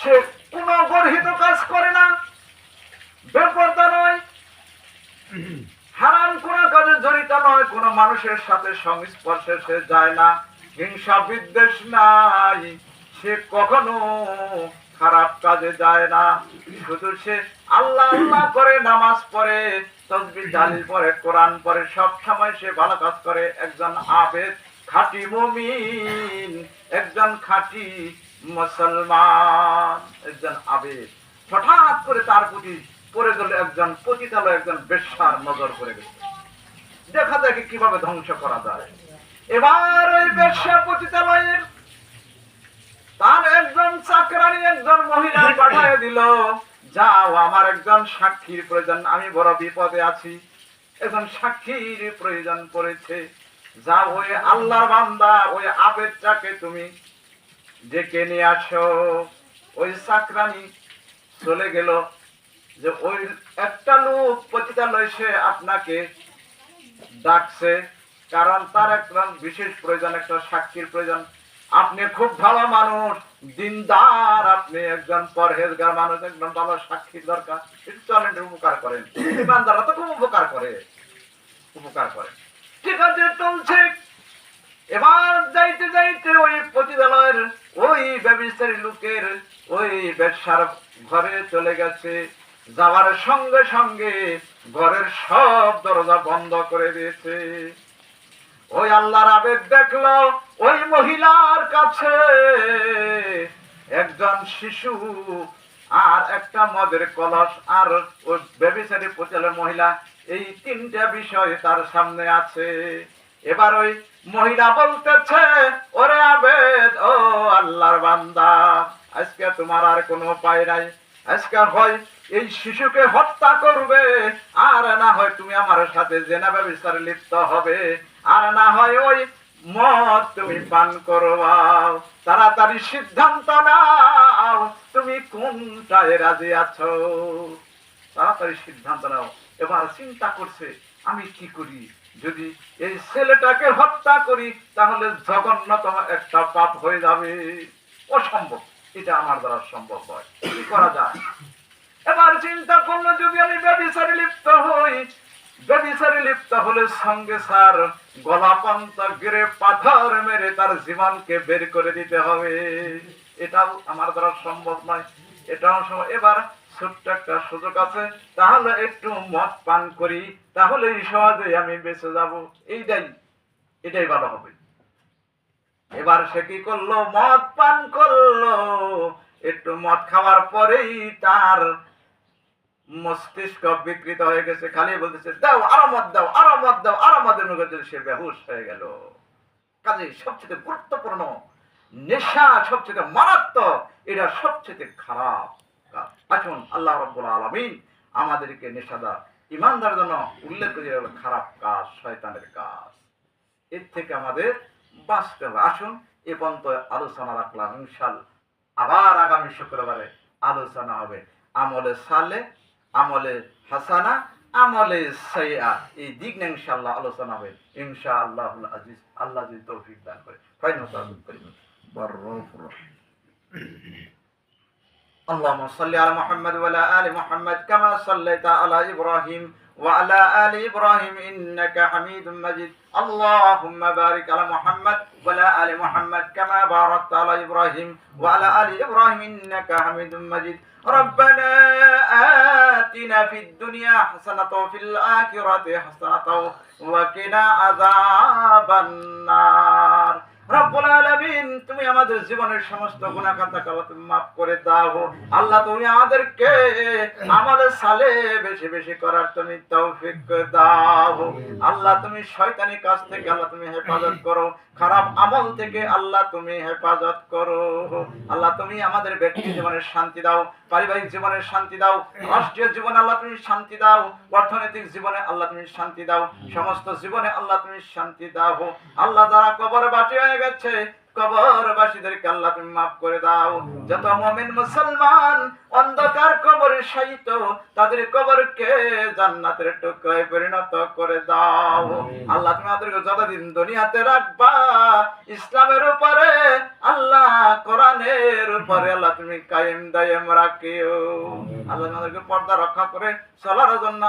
সে কোনো গর্হিত কাজ করে না, বেপরদা নয়, হারাম কোন কাজে জড়িত নয়, কোন মানুষের সাথে সংস্পর্শে সে যায় না, হিংসা বিদ্বেষ নাই, সে কখনো খারাপ কাজে যায় না। শুধু সে আল্লাহ আল্লাহ করে, নামাজ পড়ে, তাসবিহ তাহলিল পড়ে, কোরআন পড়ে, সব সময় সে ভালো কাজ করে। একজন আবেদ, খাঁটি মুমিন, একজন খাঁটি মুসলমান, একজন আবেদ। হঠাৎ করে তার প্রতি পড়ে গেল একজন পতিতালয়, একজন বেশ্যার নজর পড়ে গেছে। দেখা দেখে কিভাবে ধ্বংস করা যায়। এবার ওই বেশ্যা পতিতালয়ের তার একজন চাকরানি একজন মহিলা পাঠিয়ে দিল, যাও, আমার একজন সাক্ষীর প্রয়োজন, আমি বড় বিপদে আছি, একজন সাক্ষীর প্রয়োজন পড়েছে, যাও ওই আল্লাহর বান্দা ওই আবেদটাকে তুমি ডেকে নিয়ে আসো। ওই চাকরানি চলে গেল, যে ওই একটা লোক পতিতালয় সে আপনাকে ডাকছে, কারণ তার একটা বিশেষ প্রয়োজন, একটা সাক্ষীর প্রয়োজন। আপনি খুব ভালো মানুষ, দিনদার, আপনি একজন পরহেজগার মানুষ, একজন ভালো সাক্ষীর দরকার, একটু চলেন, উপকার করেন। ইমানদাররা তো খুব উপকার করে, উপকার করে। ঠিক আছে, চলছে। এবার যাইতে যাইতে ওই পতিতালয়ের ওই ব্যবসায়ী লোকের ওই ব্যবসার ঘরে চলে গেছে। যাওয়ার সঙ্গে সঙ্গে ঘরের সব দরজা বন্ধ করে দিয়েছে। ওই আল্লাহর আবেদ দেখলো ওই মহিলার কাছে একজন শিশু আর একটা মদের কলস আর ওই ব্যভিচারী পতিতালয়ের মহিলা, এই তিনটা বিষয় তার সামনে আছে। এবার ওই মহিলা বলতেছে, ওরে আবেদ, ও আল্লাহর বান্দা, আজকে তোমার আর কোনো উপায় নাই, আজকে হয় এই শিশুকে হত্যা করবে, আর না হয় তুমি আমার সাথে জেনা ব্যভিচারে লিপ্ত হবে, আর না হয় ওই মদ তুমি পান করবা। তাড়াতাড়ি সিদ্ধান্ত নাও, তুমি কোনটায় রাজি আছো, তাড়াতাড়ি সিদ্ধান্ত নাও। এবার চিন্তা করছে, আমি কি করি, যদি এই ছেলেটাকে হত্যা করি তাহলে জঘন্যতম একটা পাপ হয়ে যাবে, অসম্ভব, এটা আমার দ্বারা সম্ভব হয়, কি করা যায়। এবার চিন্তা করলো, যদি আমি ব্যভিচারে লিপ্ত হই, ব্যভিচারে লিপ্ত হলে সঙ্গে স্যার গলা পান্তা গেড়ে পাথর মেরে তার জীবনকে বের করে দিতে হবে, এটাও আমার দ্বারা সম্ভব নয়, এটাও সম্ভব। এবার ছোট্ট একটা সুযোগ আছে, তাহলে একটু মদ পান করি, তাহলে সহজে আমি বেঁচে যাব, এটাই ভালো হবে। এবার সে কি করলো, মদ পান করলো। একটু মদ খাওয়ার পরেই তার মস্তিষ্ক বিকৃত হয়ে গেছে, খালি বলতেছে, দাও আরো মদ, দাও আরো মদ, দাও আরো মদের মুখে সে বেহুশ হয়ে গেল। কাজে সবচেয়ে গুরুত্বপূর্ণ নেশা, সবচেয়ে মারাত্মক, এটা সবচেয়ে খারাপ কাজ। আসুন আল্লাহ রাব্বুল আলামিন আমাদেরকে নেশাদার ইমানদার জন্য উল্লেখ করে খারাপ কাজ, শয়তানের কাজ, এর থেকে আমাদের বাঁচতে হবে। আসুন এ পর্যন্ত আলোচনা রাখলাম, ইনশাআল্লাহ আবার আগামী শুক্রবারে আলোচনা হবে আমলে সালে, আমলে হাসানা, আমলে সাইয়্যা, এই দিক নিয়ে ইনশাআল্লাহ আলোচনা হবে ইনশাআল্লাহুল আজিজ। আল্লাহ যদি তৌফিক দান করে। ফাইনাল তাআলা করিম বাররাফুর রহিম। اللهم صل على محمد وعلى آل محمد كما صليت على إبراهيم وعلى آل إبراهيم إنك حميد مجيد. اللهم بارك على محمد وعلى آل محمد كما باركت على إبراهيم وعلى آل إبراهيم إنك حميد مجيد. ربنا آتنا في الدنيا حسنة وفي الآخرة حسنة وقنا عذاب النار. রব্বুল আলামিন, তুমি আমাদের জীবনের সমস্ত গুনাহ খাতা তুমি মাফ করে দাও। আল্লাহ তুমি আমাদেরকে আমলে সালেহ বেশি বেশি করার তুমি তৌফিক দাও। আল্লাহ তুমি শয়তানি কাজ থেকে আল্লাহ তুমি হেফাজত করো, খারাপ আমল থেকে আল্লাহ তুমি হেফাজত করো। আল্লাহ তুমি আমাদের ব্যক্তি জীবনের শান্তি দাও, পারিবারিক জীবনের শান্তি দাও, রাষ্ট্রীয় জীবনে আল্লাহ তুমি শান্তি দাও, অর্থনৈতিক জীবনে আল্লাহ তুমি শান্তি দাও, সমস্ত জীবনে আল্লাহ তুমি শান্তি দাও। আল্লাহ যারা কবরে বাঁচি হয়ে গেছে, কবরবাসীদেরকে আল্লাহ তুমি মাফ করে দাও। যত মুমিন মুসলমান অন্ধকার কবরে শায়িত, তাদের কবরকে জান্নাতের টুকরায় পরিণত করে দাও। আল্লাহ তুমি আমাদেরকে যতদিন দুনিয়াতে রাখবা ইসলামের উপরে, আল্লাহ কোরআনের উপরে আল্লাহ তুমি কায়েম দায়েম রাখিও। আল্লাহ আমাদেরকে পর্দা রক্ষা করে চলার জন্য